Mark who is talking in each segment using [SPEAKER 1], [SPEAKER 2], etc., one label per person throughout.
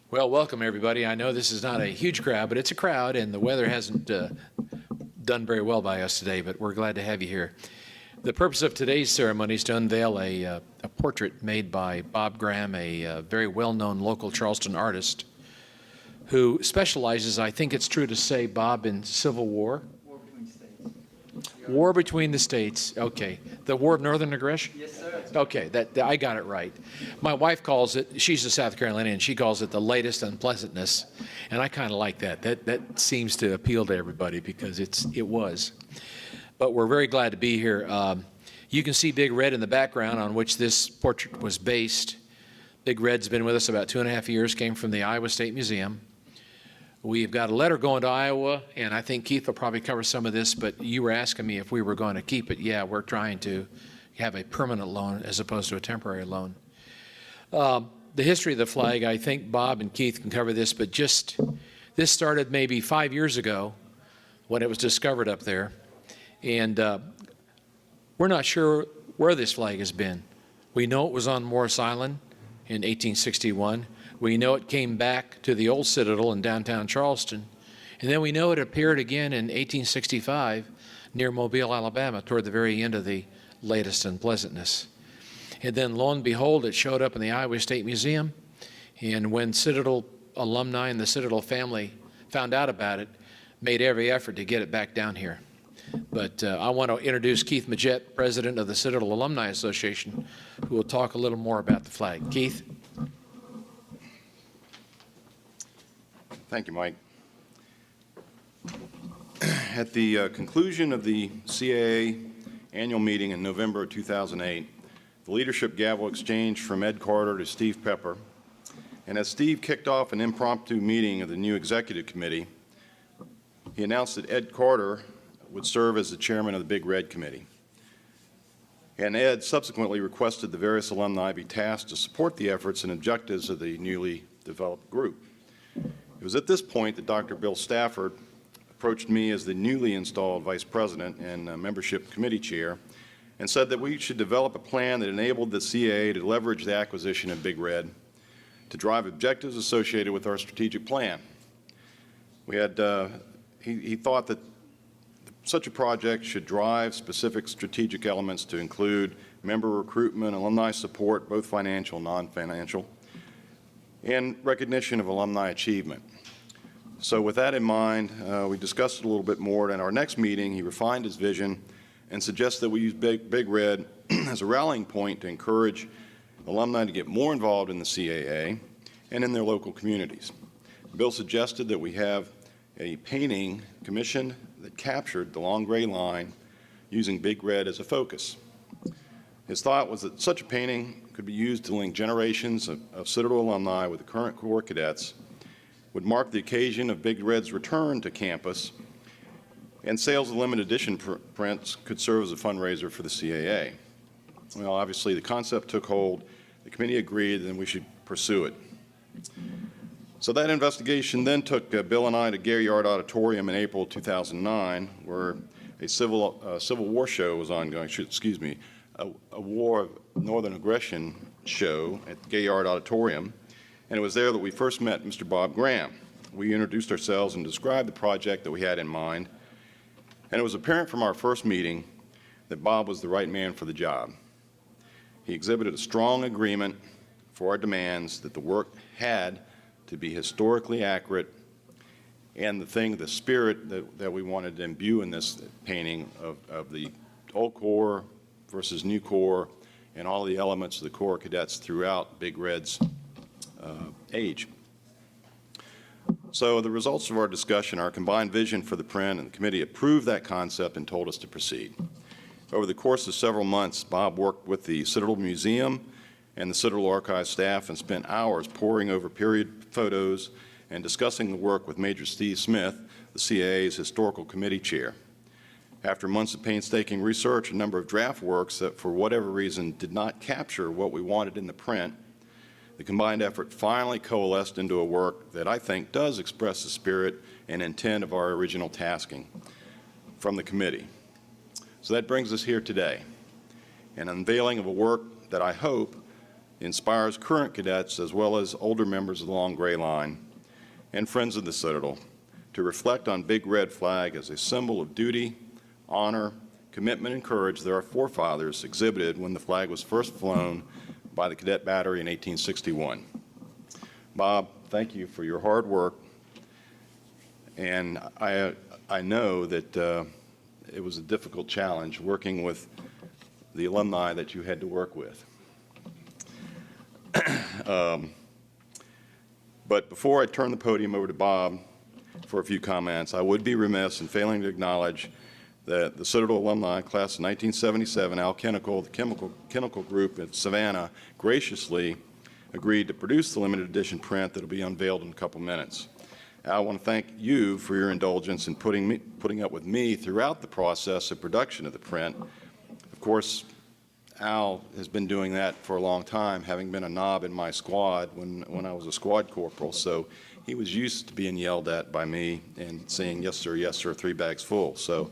[SPEAKER 1] Well, welcome everybody. I know this is not a huge crowd, but it's a crowd, and the weather hasn't done very well by us today, but we're glad to have you here. The purpose of today's ceremony is to unveil a portrait made by Bob Graham, a very well-known local Charleston artist who specializes, I think it's true to say, Bob, in Civil War.
[SPEAKER 2] War between states.
[SPEAKER 1] War between the states. Okay. The War of Northern Aggression?
[SPEAKER 2] Yes, sir.
[SPEAKER 1] Okay, that I got it right. My wife calls it, she's a South Carolinian, she calls it the latest unpleasantness, and I kind of like that. That seems to appeal to everybody because it was. But we're very glad to be here. You can see Big Red in the background on which this portrait was based. Big Red's been with us about 2.5 years, came from the Iowa State Museum. We've got a letter going to Iowa, and I think Keith will probably cover some of this, but you were asking me if we were going to keep it. Yeah, we're trying to have a permanent loan as opposed to a temporary loan. The history of the flag, I think Bob and Keith can cover this, but this started maybe 5 years ago when it was discovered up there. And we're not sure where this flag has been. We know it was on Morris Island in 1861. We know it came back to the old Citadel in downtown Charleston. And then we know it appeared again in 1865 near Mobile, Alabama, toward the very end of the latest unpleasantness. And then lo and behold, it showed up in the Iowa State Museum. And when Citadel alumni and the Citadel family found out about it, made every effort to get it back down here. But I want to introduce Keith Majette, president of the Citadel Alumni Association, who will talk a little more about the flag. Keith?
[SPEAKER 3] Thank you, Mike. At the conclusion of the CAA annual meeting in November of 2008, the leadership gavel exchanged from Ed Carter to Steve Pepper. And as Steve kicked off an impromptu meeting of the new executive committee, he announced that Ed Carter would serve as the chairman of the Big Red Committee. And Ed subsequently requested the various alumni be tasked to support the efforts and objectives of the newly developed group. It was at this point that Dr. Bill Stafford approached me as the newly installed vice president and membership committee chair and said that we should develop a plan that enabled the CAA to leverage the acquisition of Big Red to drive objectives associated with our strategic plan. We had, he thought that such a project should drive specific strategic elements to include member recruitment, alumni support, both financial and non-financial, and recognition of alumni achievement. So with that in mind, we discussed it a little bit more. At our next meeting, he refined his vision and suggested that we use Big Red as a rallying point to encourage alumni to get more involved in the CAA and in their local communities. Bill suggested that we have a painting commissioned that captured the long gray line using Big Red as a focus. His thought was that such a painting could be used to link generations of Citadel alumni with the current Corps cadets, would mark the occasion of Big Red's return to campus, and sales of limited edition prints could serve as a fundraiser for the CAA. Well, obviously the concept took hold, the committee agreed, and we should pursue it. So that investigation then took Bill and I to Gary Yard Auditorium in April 2009, where a Civil War show was ongoing, a War of Northern Aggression show at Gay Yard Auditorium, and it was there that we first met Mr. Bob Graham. We introduced ourselves and described the project that we had in mind, and it was apparent from our first meeting that Bob was the right man for the job. He exhibited a strong agreement for our demands that the work had to be historically accurate, and the spirit that we wanted to imbue in this painting of the old Corps versus new Corps and all the elements of the Corps cadets throughout Big Red's age. So the results of our discussion, our combined vision for the print, and the committee approved that concept and told us to proceed. Over the course of several months, Bob worked with the Citadel Museum and the Citadel Archive staff and spent hours poring over period photos and discussing the work with Major Steve Smith, the CAA's historical committee chair. After months of painstaking research, a number of draft works that for whatever reason did not capture what we wanted in the print, the combined effort finally coalesced into a work that I think does express the spirit and intent of our original tasking from the committee. So that brings us here today, an unveiling of a work that I hope inspires current cadets as well as older members of the Long Gray Line and friends of the Citadel to reflect on Big Red Flag as a symbol of duty, honor, commitment, and courage that our forefathers exhibited when the flag was first flown by the Cadet Battery in 1861. Bob, thank you for your hard work, and I know that it was a difficult challenge working with the alumni that you had to work with. But before I turn the podium over to Bob for a few comments, I would be remiss in failing to acknowledge that the Citadel alumni class of 1977, Al Kinnickle, the Kinnickle Group at Savannah, graciously agreed to produce the limited edition print that will be unveiled in a couple minutes. I want to thank you for your indulgence in putting up with me throughout the process of production of the print. Of course, Al has been doing that for a long time, having been a knob in my squad when I was a squad corporal, so he was used to being yelled at by me and saying, yes, sir, 3 bags full. So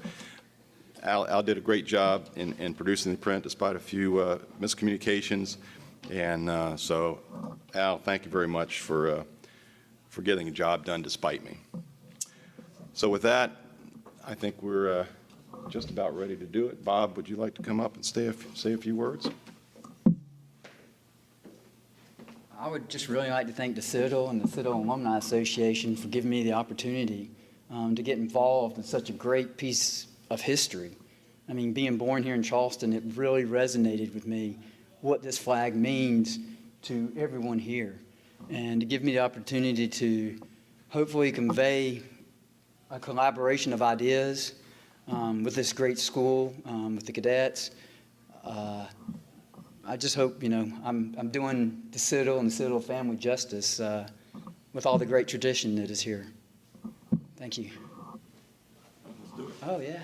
[SPEAKER 3] Al did a great job in producing the print despite a few miscommunications, and so Al, thank you very much for getting a job done despite me. So with that, I think we're just about ready to do it. Bob, would you like to come up and say a few words?
[SPEAKER 2] I would just really like to thank the Citadel and the Citadel Alumni Association for giving me the opportunity to get involved in such a great piece of history. I mean, being born here in Charleston, it really resonated with me what this flag means to everyone here. And to give me the opportunity to hopefully convey a collaboration of ideas with this great school, with the cadets. I just hope, I'm doing the Citadel and the Citadel family justice with all the great tradition that is here. Thank you. Oh, yes.